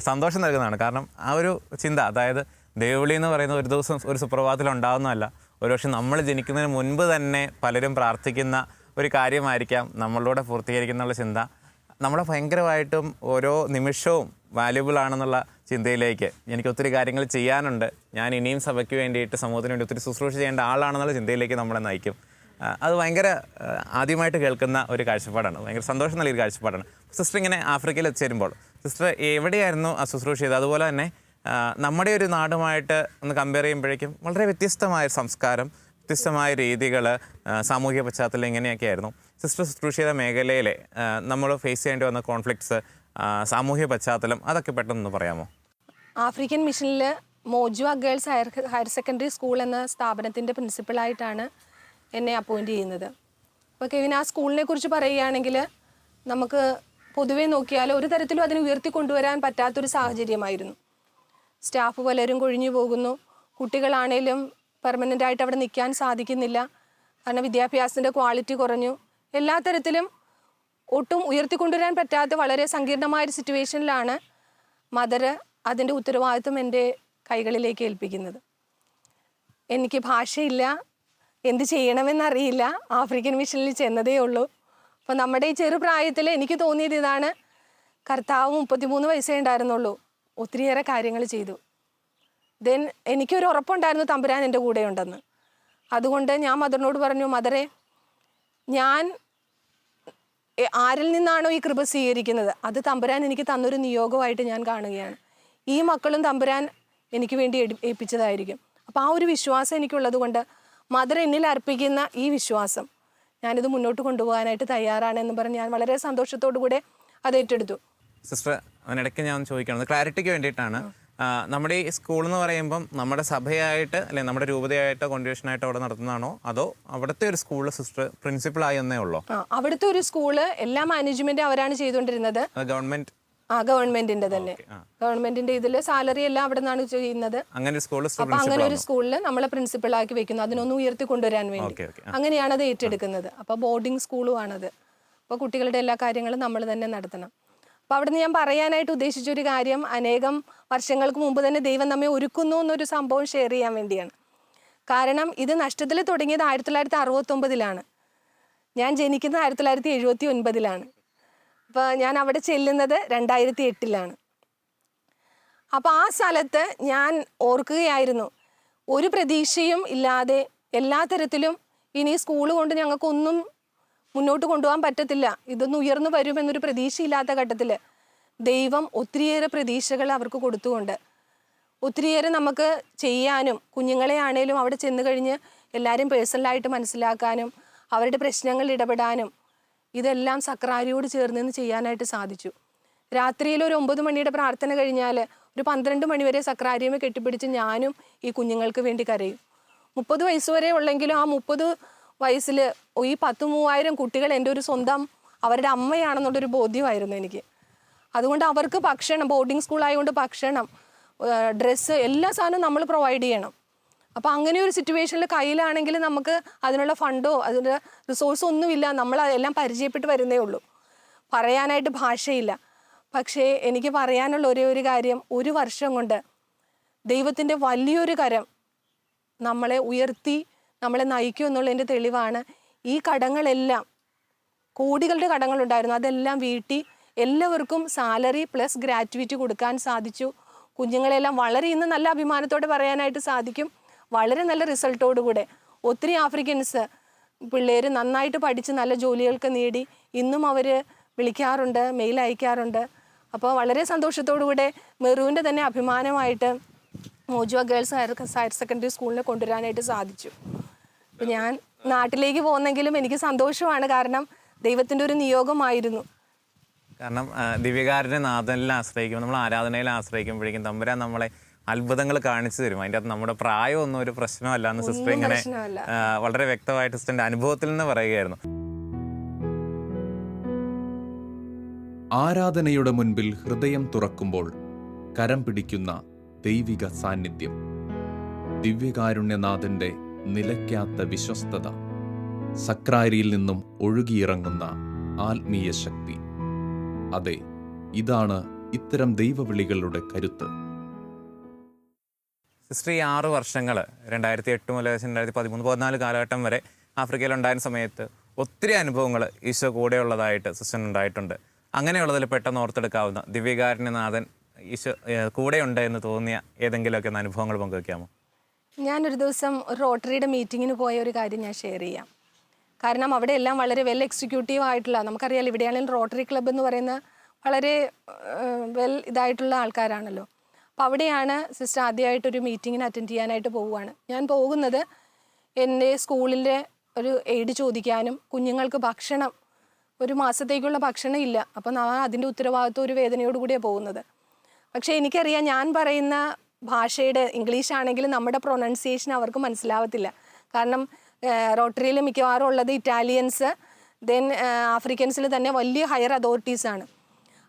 Speaker 2: സന്തോഷം നൽകുന്നതാണ്. കാരണം ആ ഒരു ചിന്ത, അതായത് ദൈവവിളി എന്ന് പറയുന്നത് ഒരു ദിവസം ഒരു സുപ്രഭാതത്തിൽ ഉണ്ടാകുന്നതല്ല. ഒരുപക്ഷെ നമ്മൾ ജനിക്കുന്നതിന് മുൻപ് തന്നെ പലരും പ്രാർത്ഥിക്കുന്ന ഒരു കാര്യമായിരിക്കാം നമ്മളിലൂടെ പൂർത്തീകരിക്കുന്നുള്ള ചിന്ത നമ്മളെ ഭയങ്കരമായിട്ടും ഓരോ നിമിഷവും വാല്യുബിൾ ആണെന്നുള്ള ചിന്തയിലേക്ക്, എനിക്ക് ഒത്തിരി കാര്യങ്ങൾ ചെയ്യാനുണ്ട്, ഞാൻ ഇനിയും സഭയ്ക്ക് വേണ്ടിയിട്ട് സമൂഹത്തിന് വേണ്ടി ഒത്തിരി ശുശ്രൂഷ ചെയ്യേണ്ട ആളാണെന്നുള്ള ചിന്തയിലേക്ക് നമ്മളെ നയിക്കും. അത് ഭയങ്കര ആദ്യമായിട്ട് കേൾക്കുന്ന ഒരു കാഴ്ചപ്പാടാണ്. ഭയങ്കര സന്തോഷം നൽകിയൊരു കാഴ്ചപ്പാടാണ്. സിസ്റ്റർ ഇങ്ങനെ ആഫ്രിക്കയിൽ എത്തിച്ചേരുമ്പോൾ സിസ്റ്റർ എവിടെയായിരുന്നു ആ ശുശ്രൂഷ ചെയ്തത്? അതുപോലെ തന്നെ നമ്മുടെ ഒരു നാടുമായിട്ട് ഒന്ന് കമ്പയർ ചെയ്യുമ്പോഴേക്കും വളരെ വ്യത്യസ്തമായ സംസ്കാരം, വ്യത്യസ്തമായ രീതികൾ, സാമൂഹിക പശ്ചാത്തലം ഇങ്ങനെയൊക്കെ ആയിരുന്നു. സിസ്റ്റർ ശുശ്രൂഷ ചെയ്ത മേഖലയിലെ നമ്മൾ ഫേസ് ചെയ്യേണ്ടി വന്ന കോൺഫ്ലിക്ട്സ്, സാമൂഹിക പശ്ചാത്തലം, അതൊക്കെ പെട്ടെന്ന് പറയാമോ?
Speaker 3: ആഫ്രിക്കൻ മിഷനിൽ മോജുവ ഗേൾസ് ഹയർ സെക്കൻഡറി സ്കൂൾ എന്ന സ്ഥാപനത്തിൻ്റെ പ്രിൻസിപ്പളായിട്ടാണ് എന്നെ അപ്പോയിൻറ്റ് ചെയ്യുന്നത്. അപ്പോൾ കെവിൻ, ആ സ്കൂളിനെ കുറിച്ച് പറയുകയാണെങ്കിൽ നമുക്ക് പൊതുവേ നോക്കിയാൽ ഒരു തരത്തിലും അതിനെ ഉയർത്തിക്കൊണ്ടുവരാൻ പറ്റാത്തൊരു സാഹചര്യമായിരുന്നു. സ്റ്റാഫ് പലരും കൊഴിഞ്ഞു പോകുന്നു. കുട്ടികളാണേലും പെർമനൻ്റായിട്ട് അവിടെ നിൽക്കാൻ സാധിക്കുന്നില്ല. കാരണം വിദ്യാഭ്യാസത്തിൻ്റെ ക്വാളിറ്റി കുറഞ്ഞു. എല്ലാ തരത്തിലും ഒട്ടും ഉയർത്തിക്കൊണ്ടുവരാൻ പറ്റാത്ത വളരെ സങ്കീർണമായൊരു സിറ്റുവേഷനിലാണ് മദർ അതിൻ്റെ ഉത്തരവാദിത്വം എൻ്റെ കൈകളിലേക്ക് ഏൽപ്പിക്കുന്നത്. എനിക്ക് ഭാഷയില്ല, എന്ത് ചെയ്യണമെന്നറിയില്ല. ആഫ്രിക്കൻ മിഷനിൽ ചെന്നതേ ഉള്ളൂ. അപ്പോൾ നമ്മുടെ ഈ ചെറുപ്രായത്തിൽ എനിക്ക് തോന്നിയത് ഇതാണ്, കർത്താവ് 33 വയസ്സേ ഉണ്ടായിരുന്നുള്ളൂ, ഒത്തിരിയേറെ കാര്യങ്ങൾ ചെയ്തു. ദെൻ എനിക്കൊരു ഉറപ്പുണ്ടായിരുന്നു തമ്പുരാൻ എൻ്റെ കൂടെ ഉണ്ടെന്ന്. അതുകൊണ്ട് ഞാൻ മദറിനോട് പറഞ്ഞു, മദറെ, ഞാൻ ആരിൽ നിന്നാണോ ഈ കൃപ സ്വീകരിക്കുന്നത് അത് തമ്പുരാൻ എനിക്ക് തന്നൊരു നിയോഗമായിട്ട് ഞാൻ കാണുകയാണ്. ഈ മക്കളും തമ്പുരാൻ എനിക്ക് വേണ്ടി ഏൽപ്പിച്ചതായിരിക്കും. അപ്പോൾ ആ ഒരു വിശ്വാസം എനിക്കുള്ളത് കൊണ്ട് മദർ എന്നിൽ അർപ്പിക്കുന്ന ഈ വിശ്വാസം ഞാനിത് മുന്നോട്ട് കൊണ്ടുപോകാനായിട്ട് തയ്യാറാണെന്ന് പറഞ്ഞ് ഞാൻ വളരെ സന്തോഷത്തോടു കൂടെ അത് ഏറ്റെടുത്തു.
Speaker 2: സിസ്റ്റർ, അതിനിടയ്ക്ക് ഞാൻ ചോദിക്കണം, ക്ലാരിറ്റിക്ക് വേണ്ടിയിട്ടാണ്. നമ്മുടെ ഈ സ്കൂൾ എന്ന് പറയുമ്പം നമ്മുടെ സഭയായിട്ട് അല്ലെങ്കിൽ നമ്മുടെ രൂപതയായിട്ടോ കോൺട്രിബ്യൂഷനായിട്ടോ അവിടെ നടത്തുന്നതാണോ, അതോ അവിടുത്തെ ഒരു സ്കൂളിൽ സിസ്റ്റർ പ്രിൻസിപ്പളായി എന്നേ ഉള്ളോ?
Speaker 3: അവിടുത്തെ ഒരു സ്കൂള് എല്ലാ മാനേജ്മെന്റ് അവരാണ് ചെയ്തുകൊണ്ടിരുന്നത്.
Speaker 2: ഗവൺമെന്റ്?
Speaker 3: ഗവൺമെന്റിന്റെ തന്നെ, ഗവൺമെന്റിന്റെ ഇതിൽ സാലറി എല്ലാം അവിടെ നിന്നാണ് ചെയ്യുന്നത്. അപ്പൊ അങ്ങനെ ഒരു സ്കൂളിൽ നമ്മളെ പ്രിൻസിപ്പളാക്കി വെക്കുന്നു, അതിനൊന്നും ഉയർത്തി കൊണ്ടുവരാൻ വേണ്ടി. അങ്ങനെയാണ് അത് ഏറ്റെടുക്കുന്നത്. അപ്പൊ ബോർഡിംഗ് സ്കൂളും ആണത്. അപ്പൊ കുട്ടികളുടെ എല്ലാ കാര്യങ്ങളും നമ്മൾ തന്നെ നടത്തണം. അപ്പോൾ അവിടുന്ന് ഞാൻ പറയാനായിട്ട് ഉദ്ദേശിച്ചൊരു കാര്യം, അനേകം വർഷങ്ങൾക്ക് മുമ്പ് തന്നെ ദൈവം നമ്മെ ഒരുക്കുന്നു എന്നൊരു സംഭവം ഷെയർ ചെയ്യാൻ വേണ്ടിയാണ്. കാരണം ഇത് നഷ്ടത്തിൽ തുടങ്ങിയത് 1969-ലാണ്. ഞാൻ ജനിക്കുന്നത് 1979-ലാണ്. അപ്പോൾ ഞാൻ അവിടെ ചെല്ലുന്നത് 2008-ലാണ്. അപ്പോൾ ആ സ്ഥലത്ത് ഞാൻ ഓർക്കുകയായിരുന്നു, ഒരു പ്രതീക്ഷയും ഇല്ലാതെ എല്ലാ തരത്തിലും ഇനി സ്കൂൾ കൊണ്ട് ഞങ്ങൾക്കൊന്നും മുന്നോട്ട് കൊണ്ടുപോകാൻ പറ്റത്തില്ല, ഇതൊന്നും ഉയർന്നു വരുമെന്നൊരു പ്രതീക്ഷയില്ലാത്ത ഘട്ടത്തിൽ ദൈവം ഒത്തിരിയേറെ പ്രതീക്ഷകൾ അവർക്ക് കൊടുത്തുകൊണ്ട് ഒത്തിരിയേറെ നമുക്ക് ചെയ്യാനും, കുഞ്ഞുങ്ങളെ ആണേലും അവിടെ ചെന്ന് കഴിഞ്ഞ് എല്ലാവരും പേഴ്സണലായിട്ട് മനസ്സിലാക്കാനും അവരുടെ പ്രശ്നങ്ങളിൽ ഇടപെടാനും ഇതെല്ലാം സക്രാരിയോട് ചേർന്ന് ചെയ്യാനായിട്ട് സാധിച്ചു. രാത്രിയിൽ ഒരു 9 മണിയുടെ പ്രാർത്ഥന കഴിഞ്ഞാൽ ഒരു 12 മണിവരെ സക്രാരിയമെ കെട്ടിപ്പിടിച്ച് ഞാനും ഈ കുഞ്ഞുങ്ങൾക്ക് വേണ്ടി കരയും. 30 വയസ്സ് വരെ ഉള്ളെങ്കിലും ആ 30 വയസ്സിൽ ഈ 10,000 കുട്ടികൾ എൻ്റെ ഒരു സ്വന്തം അവരുടെ അമ്മയാണെന്നുള്ളൊരു ബോധ്യമായിരുന്നു എനിക്ക്. അതുകൊണ്ട് അവർക്ക് ഭക്ഷണം, ബോർഡിംഗ് സ്കൂളായതുകൊണ്ട് ഭക്ഷണം, ഡ്രസ്സ്, എല്ലാ സാധനവും നമ്മൾ പ്രൊവൈഡ് ചെയ്യണം. അപ്പോൾ അങ്ങനെ ഒരു സിറ്റുവേഷനിൽ കയ്യിലാണെങ്കിൽ നമുക്ക് അതിനുള്ള ഫണ്ടോ അതിൻ്റെ റിസോഴ്സോ ഒന്നുമില്ല. നമ്മൾ എല്ലാം പരിചയപ്പെട്ട് വരുന്നേ ഉള്ളൂ, പറയാനായിട്ട് ഭാഷയില്ല. പക്ഷേ എനിക്ക് പറയാനുള്ള ഒരേ ഒരു കാര്യം, ഒരു വർഷം കൊണ്ട് ദൈവത്തിൻ്റെ വലിയൊരു കരം നമ്മളെ ഉയർത്തി നമ്മളെ നയിക്കും എന്നുള്ളതിൻ്റെ തെളിവാണ്. ഈ കടങ്ങളെല്ലാം, കോടികളുടെ കടങ്ങളുണ്ടായിരുന്നു, അതെല്ലാം വീട്ടി എല്ലാവർക്കും സാലറി പ്ലസ് ഗ്രാറ്റുവിറ്റി കൊടുക്കാൻ സാധിച്ചു. കുഞ്ഞുങ്ങളെല്ലാം വളരെ ഇന്ന് നല്ല അഭിമാനത്തോടെ പറയാനായിട്ട് സാധിക്കും, വളരെ നല്ല റിസൾട്ടോടുകൂടെ. ഒത്തിരി ആഫ്രിക്കൻസ് പിള്ളേർ നന്നായിട്ട് പഠിച്ച് നല്ല ജോലികൾക്ക് നേടി ഇന്നും അവർ വിളിക്കാറുണ്ട്, മെയിൽ അയക്കാറുണ്ട്. അപ്പോൾ വളരെ സന്തോഷത്തോടുകൂടെ മെറൂവിൻ്റെ തന്നെ അഭിമാനമായിട്ട് മോജുവ ഗേൾസ് ഹയർ സെക്കൻഡറി സ്കൂളിനെ കൊണ്ടുവരാനായിട്ട് സാധിച്ചു. അപ്പം ഞാൻ നാട്ടിലേക്ക് പോകുന്നെങ്കിലും എനിക്ക് സന്തോഷമാണ്, കാരണം ദൈവത്തിൻ്റെ ഒരു നിയോഗമായിരുന്നു.
Speaker 2: കാരണം ദിവ്യകാരുണ്യ നാഥനിൽ ആശ്രയിക്കുമ്പോൾ, നമ്മൾ ആരാധനയിൽ ആശ്രയിക്കുമ്പോഴേക്കും തമ്പുരാൻ നമ്മളെ അത്ഭുതങ്ങൾ കാണിച്ചു തരും. അതിൻ്റെ അകത്ത് നമ്മുടെ പ്രായമൊന്നും ഒരു പ്രശ്നമല്ല എന്ന് സിസ്റ്റർ ഇങ്ങനെ വളരെ വ്യക്തമായിട്ട് സിസ്റ്ററിൻ്റെ അനുഭവത്തിൽ നിന്ന് പറയുകയായിരുന്നു.
Speaker 1: ആരാധനയുടെ മുൻപിൽ ഹൃദയം തുറക്കുമ്പോൾ കരം പിടിക്കുന്ന ദൈവിക സാന്നിധ്യം, ദിവ്യകാരുണ്യനാഥന്റെ നിലയ്ക്കാത്ത വിശ്വസ്തത, സക്രാരിയിൽ നിന്നും ഒഴുകിയിറങ്ങുന്ന ആത്മീയ ശക്തി. അതെ, ഇതാണ് ഇത്തരം ദൈവവിളികളുടെ കരുത്ത്.
Speaker 2: സിസ്റ്റർ, ഈ 6 വർഷങ്ങൾ 2008 മുതൽ 2013-14 കാലഘട്ടം വരെ ആഫ്രിക്കയിലുണ്ടായിരുന്ന സമയത്ത് ഒത്തിരി അനുഭവങ്ങൾ ഈശോ കൂടെയുള്ളതായിട്ട് സിസ്റ്റർ ഉണ്ടായിട്ടുണ്ട്. അങ്ങനെയുള്ളതിൽ പെട്ടെന്ന് ഓർത്തെടുക്കാവുന്ന ദിവ്യകാരുണ്യനാഥൻ ഈശോ കൂടെയുണ്ട് എന്ന് തോന്നിയ ഏതെങ്കിലുമൊക്കെ അനുഭവങ്ങൾ പങ്കുവയ്ക്കാമോ?
Speaker 3: ഞാനൊരു ദിവസം ഒരു റോട്ടറിയുടെ മീറ്റിങ്ങിന് പോയ ഒരു കാര്യം ഞാൻ ഷെയർ ചെയ്യാം. കാരണം അവിടെ എല്ലാം വളരെ വെൽ എക്സിക്യൂട്ടീവ് ആയിട്ടുള്ള, നമുക്കറിയാം ഇവിടെയാണെങ്കിൽ റോട്ടറി ക്ലബ്ബ് എന്ന് പറയുന്ന വളരെ വെൽ ഇതായിട്ടുള്ള ആൾക്കാരാണല്ലോ. അപ്പോൾ അവിടെയാണ് സിസ്റ്റർ ആദ്യമായിട്ടൊരു മീറ്റിങ്ങിന് അറ്റൻഡ് ചെയ്യാനായിട്ട് പോവുകയാണ്. ഞാൻ പോകുന്നത് എൻ്റെ സ്കൂളിൻ്റെ ഒരു എയ്ഡ് ചോദിക്കാനും, കുഞ്ഞുങ്ങൾക്ക് ഭക്ഷണം, ഒരു മാസത്തേക്കുള്ള ഭക്ഷണം ഇല്ല. അപ്പം അതിൻ്റെ ഉത്തരവാദിത്വം ഒരു വേദനയോടുകൂടിയാണ് പോകുന്നത്. പക്ഷേ എനിക്കറിയാം ഞാൻ പറയുന്ന ഭാഷയുടെ ഇംഗ്ലീഷ് ആണെങ്കിലും നമ്മുടെ പ്രൊനൗൺസിയേഷൻ അവർക്ക് മനസ്സിലാവത്തില്ല. കാരണം റോട്ടറിയിൽ മിക്കവാറും ഉള്ളത് ഇറ്റാലിയൻസ്, ദെൻ ആഫ്രിക്കൻസിൽ തന്നെ വലിയ ഹയർ അതോറിറ്റീസാണ്.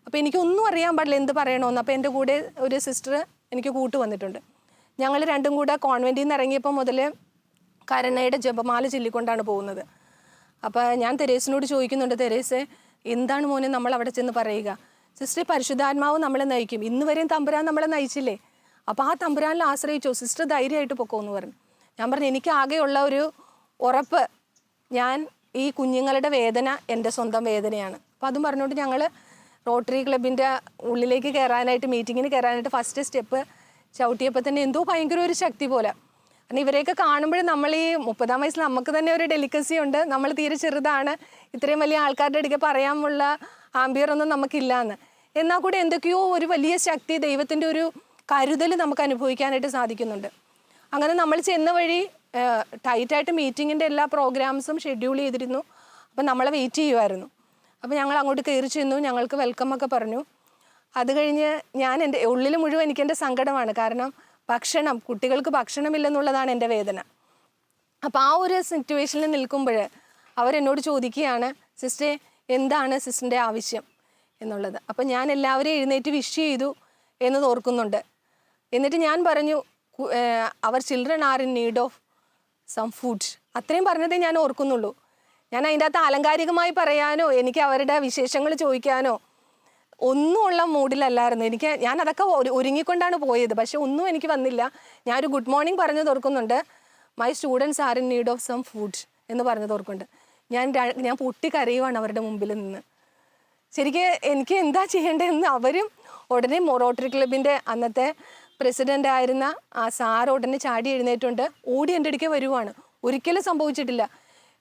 Speaker 3: അപ്പോൾ എനിക്കൊന്നും അറിയാൻ പാടില്ല എന്ത് പറയണമെന്ന്. അപ്പോൾ എൻ്റെ കൂടെ ഒരു സിസ്റ്റർ എനിക്ക് കൂട്ട് വന്നിട്ടുണ്ട്. ഞങ്ങൾ രണ്ടും കൂടെ കോൺവെൻറ്റിൽ നിന്ന് ഇറങ്ങിയപ്പോൾ മുതൽ കരുണയുടെ ജപമാല ചൊല്ലിക്കൊണ്ടാണ് പോകുന്നത്. അപ്പോൾ ഞാൻ തെരേസിനോട് ചോദിക്കുന്നുണ്ട്, തെരേസ് എന്താണ് മോനെ നമ്മൾ അവിടെ ചെന്ന് പറയുക? സിസ്റ്റർ, പരിശുദ്ധാത്മാവ് നമ്മളെ നയിക്കും, ഇന്ന് വരെയും തമ്പുരാൻ നമ്മളെ നയിച്ചില്ലേ, അപ്പോൾ ആ തമ്പുരാനിൽ ആശ്രയിച്ചോ, സിസ്റ്റർ ധൈര്യമായിട്ട് പൊക്കോന്ന് പറഞ്ഞു. ഞാൻ പറഞ്ഞു എനിക്ക് ആകെയുള്ള ഒരു ഉറപ്പ്, ഞാൻ ഈ കുഞ്ഞുങ്ങളുടെ വേദന എൻ്റെ സ്വന്തം വേദനയാണ്. അപ്പോൾ അതും പറഞ്ഞുകൊണ്ട് ഞങ്ങൾ റോട്ടറി ക്ലബിൻ്റെ ഉള്ളിലേക്ക് കയറാനായിട്ട്, മീറ്റിങ്ങിന് കയറാനായിട്ട് ഫസ്റ്റ് സ്റ്റെപ്പ് ചവിട്ടിയപ്പോൾ തന്നെ എന്തോ ഭയങ്കര ഒരു ശക്തി പോലെ. കാരണം ഇവരെയൊക്കെ കാണുമ്പോഴും നമ്മൾ ഈ 30-ാം വയസ്സിൽ നമുക്ക് തന്നെ ഒരു ഡെലിക്കസി ഉണ്ട്, നമ്മൾ തീരെ ചെറുതാണ്, ഇത്രയും വലിയ ആൾക്കാരുടെ അടുക്കെ പറയാനുള്ള ആംബിയറൊന്നും നമുക്കില്ലയെന്ന്. എന്നാൽ കൂടെ എന്തൊക്കെയോ ഒരു വലിയ ശക്തി, ദൈവത്തിൻ്റെ ഒരു കരുതൽ നമുക്ക് അനുഭവിക്കാനായിട്ട് സാധിക്കുന്നുണ്ട്. അങ്ങനെ നമ്മൾ ചെന്ന വഴി ടൈറ്റായിട്ട് മീറ്റിങ്ങിൻ്റെ എല്ലാ പ്രോഗ്രാംസും ഷെഡ്യൂൾ ചെയ്തിരുന്നു. അപ്പം നമ്മളെ വെയിറ്റ് ചെയ്യുമായിരുന്നു. അപ്പോൾ ഞങ്ങൾ അങ്ങോട്ട് കയറി ചെന്നു, ഞങ്ങൾക്ക് വെൽക്കം ഒക്കെ പറഞ്ഞു. അത് കഴിഞ്ഞ് ഞാൻ എൻ്റെ ഉള്ളിൽ മുഴുവൻ എനിക്കെൻ്റെ സങ്കടമാണ്. കാരണം ഭക്ഷണം, കുട്ടികൾക്ക് ഭക്ഷണമില്ലെന്നുള്ളതാണ് എൻ്റെ വേദന. അപ്പോൾ ആ ഒരു സിറ്റുവേഷനിൽ നിൽക്കുമ്പോൾ അവരെന്നോട് ചോദിക്കുകയാണ്, സിസ്റ്ററെ എന്താണ് സിസ്റ്ററിൻ്റെ ആവശ്യം എന്നുള്ളത്. അപ്പോൾ ഞാൻ എല്ലാവരെയും എഴുന്നേറ്റ് വിഷ് ചെയ്തു എന്നത് ഓർക്കുന്നുണ്ട്. എന്നിട്ട് ഞാൻ പറഞ്ഞു, അവർ children are in need of some food. അത്രയും പറഞ്ഞതേ ഞാൻ ഓർക്കുന്നുള്ളൂ. ഞാൻ അതിൻ്റെ അകത്ത് ആലങ്കാരികമായി പറയാനോ എനിക്ക് അവരുടെ വിശേഷങ്ങൾ ചോദിക്കാനോ ഒന്നുമുള്ള മൂഡിലല്ലായിരുന്നു. ഞാൻ അതൊക്കെ ഒരുങ്ങിക്കൊണ്ടാണ് പോയത്, പക്ഷെ ഒന്നും എനിക്ക് വന്നില്ല. ഞാനൊരു ഗുഡ് മോർണിംഗ് പറഞ്ഞത് ഓർക്കുന്നുണ്ട്, my students are in need of some food എന്ന് പറഞ്ഞത് ഓർക്കുന്നുണ്ട്. ഞാൻ പൊട്ടിക്കരയുവാണ് അവരുടെ മുമ്പിൽ നിന്ന്. ശരിക്കും എനിക്ക് എന്താ ചെയ്യേണ്ടതെന്ന് അവരും ഉടനെ റോട്ടറി ക്ലബിൻ്റെ അന്നത്തെ പ്രസിഡൻ്റ് ആയിരുന്ന ആ സാർ ഉടനെ ചാടി എഴുന്നേറ്റുകൊണ്ട് ഓടി എൻ്റെ അടുക്കെ വരുവാണ്. ഒരിക്കലും സംഭവിച്ചിട്ടില്ല.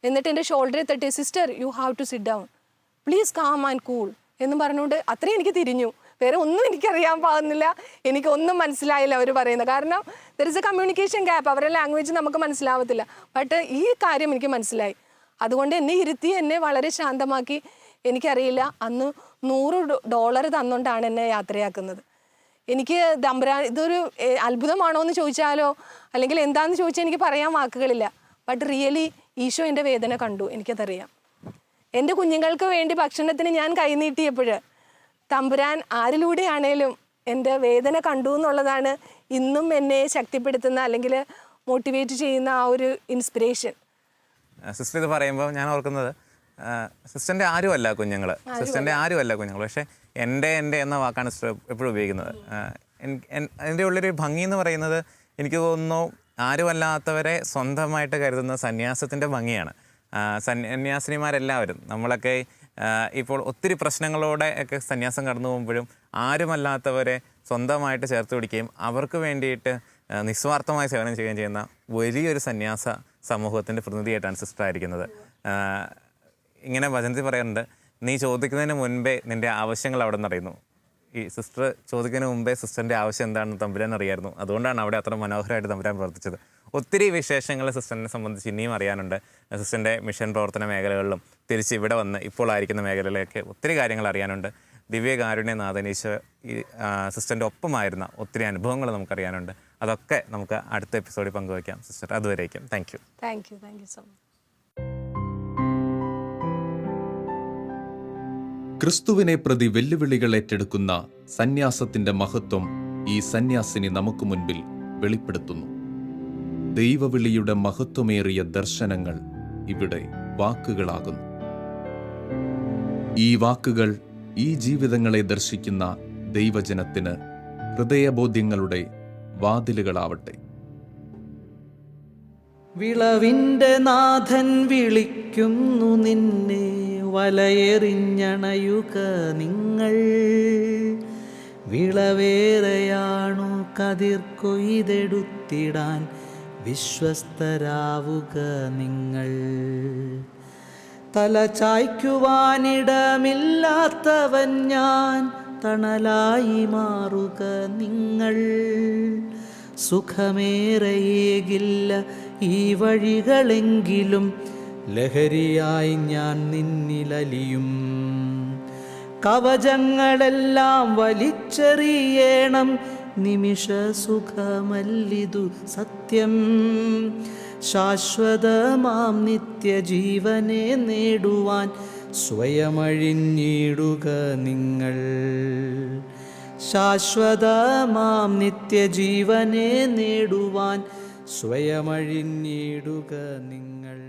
Speaker 3: എന്നിട്ട് എൻ്റെ ഷോൾഡറിൽ തട്ടി, sister you have to sit down, please calm and cool എന്ന് പറഞ്ഞുകൊണ്ട് അത്രയും എനിക്ക് തിരിഞ്ഞു. വേറെ ഒന്നും എനിക്കറിയാൻ പാകുന്നില്ല, എനിക്കൊന്നും മനസ്സിലായില്ല അവർ പറയുന്നത്. കാരണം there is A communication gap, അവരുടെ ലാംഗ്വേജ് നമുക്ക് മനസ്സിലാവത്തില്ല. ബട്ട് ഈ കാര്യം എനിക്ക് മനസ്സിലായി. അതുകൊണ്ട് എന്നെ ഇരുത്തി എന്നെ വളരെ ശാന്തമാക്കി. എനിക്കറിയില്ല, അന്ന് $100 തന്നുകൊണ്ടാണ് എന്നെ യാത്രയാക്കുന്നത്. എനിക്ക് ഇതൊരു അത്ഭുതമാണോ എന്ന് ചോദിച്ചാലോ അല്ലെങ്കിൽ എന്താണെന്ന് ചോദിച്ചാൽ എനിക്ക് പറയാൻ വാക്കുകളില്ല. ബട്ട് റിയലി ഈശോ എൻ്റെ വേദന കണ്ടു, എനിക്കതറിയാം. എൻ്റെ കുഞ്ഞുങ്ങൾക്ക് വേണ്ടി ഭക്ഷണത്തിന് ഞാൻ കൈനീട്ടിയപ്പോൾ തമ്പുരാൻ ആരിലൂടെയാണേലും എൻ്റെ വേദന കണ്ടു എന്നുള്ളതാണ് ഇന്നും എന്നെ ശക്തിപ്പെടുത്തുന്ന അല്ലെങ്കിൽ മോട്ടിവേറ്റ് ചെയ്യുന്ന ആ ഒരു ഇൻസ്പിറേഷൻ.
Speaker 2: സിസ്റ്റർ ഇത് പറയുമ്പോൾ ഞാൻ ഓർക്കുന്നത്, സിസ്റ്ററിൻ്റെ ആരുമല്ല കുഞ്ഞുങ്ങൾ, സിസ്റ്ററിൻ്റെ ആരുമല്ല കുഞ്ഞുങ്ങൾ, പക്ഷേ എൻ്റെ എന്ന വാക്കാണ് സിസ്റ്റർ എപ്പോഴും ഉപയോഗിക്കുന്നത്. എൻ്റെ ഉള്ളൊരു ഭംഗി എന്ന് പറയുന്നത് എനിക്ക് തോന്നുന്നു ആരുമല്ലാത്തവരെ സ്വന്തമായിട്ട് കരുതുന്ന സന്യാസത്തിൻ്റെ ഭംഗിയാണ്. സന്യാസിനിമാരെല്ലാവരും നമ്മളൊക്കെ ഇപ്പോൾ ഒത്തിരി പ്രശ്നങ്ങളോടെ ഒക്കെ സന്യാസം കടന്നു പോകുമ്പോഴും ആരുമല്ലാത്തവരെ സ്വന്തമായിട്ട് ചേർത്ത് പിടിക്കുകയും അവർക്ക് വേണ്ടിയിട്ട് നിസ്വാർത്ഥമായി സേവനം ചെയ്യുകയും ചെയ്യുന്ന വലിയൊരു സന്യാസ സമൂഹത്തിൻ്റെ പ്രതിനിധിയായിട്ടാണ് സിസ്റ്റർ ആയിരിക്കുന്നത്. ഇങ്ങനെ വചനത്തിൽ പറയാറുണ്ട്, നീ ചോദിക്കുന്നതിന് മുൻപേ നിൻ്റെ ആവശ്യങ്ങൾ അവിടെ നിന്ന് അറിയുന്നു. ഈ സിസ്റ്റർ ചോദിക്കുന്നതിന് മുമ്പേ സിസ്റ്ററിൻ്റെ ആവശ്യം എന്താണെന്ന് തമ്പുരാൻ അറിയായിരുന്നു. അതുകൊണ്ടാണ് അവിടെ അത്ര മനോഹരമായിട്ട് തമ്പുരാൻ പ്രവർത്തിച്ചത്. ഒത്തിരി വിശേഷങ്ങൾ സിസ്റ്ററിനെ സംബന്ധിച്ച് ഇനിയും അറിയാനുണ്ട്. സിസ്റ്ററിൻ്റെ മിഷൻ പ്രവർത്തന മേഖലകളിലും തിരിച്ച് ഇവിടെ വന്ന് ഇപ്പോൾ ആയിരിക്കുന്ന മേഖലയിലൊക്കെ ഒത്തിരി കാര്യങ്ങൾ അറിയാനുണ്ട്. ദിവ്യകാരുണ്യനാഥൻ ഈശോ ഈ സിസ്റ്ററിൻ്റെ ഒപ്പമായിരുന്ന ഒത്തിരി അനുഭവങ്ങൾ നമുക്കറിയാനുണ്ട്. അതൊക്കെ നമുക്ക് അടുത്ത എപ്പിസോഡിൽ പങ്കുവയ്ക്കാം സിസ്റ്റർ. അതുവരേക്കും thank you.
Speaker 3: Thank you so much.
Speaker 1: ക്രിസ്തുവിനെ പ്രതി വെല്ലുവിളികൾ ഏറ്റെടുക്കുന്ന സന്യാസത്തിന്റെ മഹത്വം ഈ സന്യാസിനി നമുക്ക് മുൻപിൽ വെളിപ്പെടുത്തുന്നു. ദൈവവിളിയുടെ മഹത്വമേറിയ ദർശനങ്ങൾ ഇവിടെ വാക്കുകളാകുന്നു. ഈ വാക്കുകൾ ഈ ജീവിതങ്ങളെ ദർശിക്കുന്ന ദൈവജനത്തിന് ഹൃദയബോധ്യങ്ങളുടെ വാതിലുകളാവട്ടെ.
Speaker 4: വിളവിൻ്റെ നാഥൻ വിളിക്കുന്നു നിന്നെ, വലയെറിഞ്ഞണയുക നിങ്ങൾ. വിളവേറെയാണു കതിർ കൊയ്തെടുത്തിടാൻ വിശ്വസ്തരാവുക നിങ്ങൾ. തല ചായ്ക്കുവാനിടമില്ലാത്തവൻ ഞാൻ, തണലായി മാറുക നിങ്ങൾ. സുഖമേറെയേകില്ല ഈ വഴികളെങ്കിലും, ലഹരിയായി ഞാൻ നിന്നിലലിയും. കവചങ്ങളെല്ലാം വലിച്ചെറിയണം, നിമിഷ സുഖമല്ലിതു സത്യം. ശാശ്വതമാം നിത്യജീവനെ നേടുവാൻ സ്വയമഴിഞ്ഞിടുക നിങ്ങൾ. ശാശ്വതമാം നിത്യജീവനെ നേടുവാൻ സ്വയമഴിഞ്ഞിടുക നിങ്ങൾ.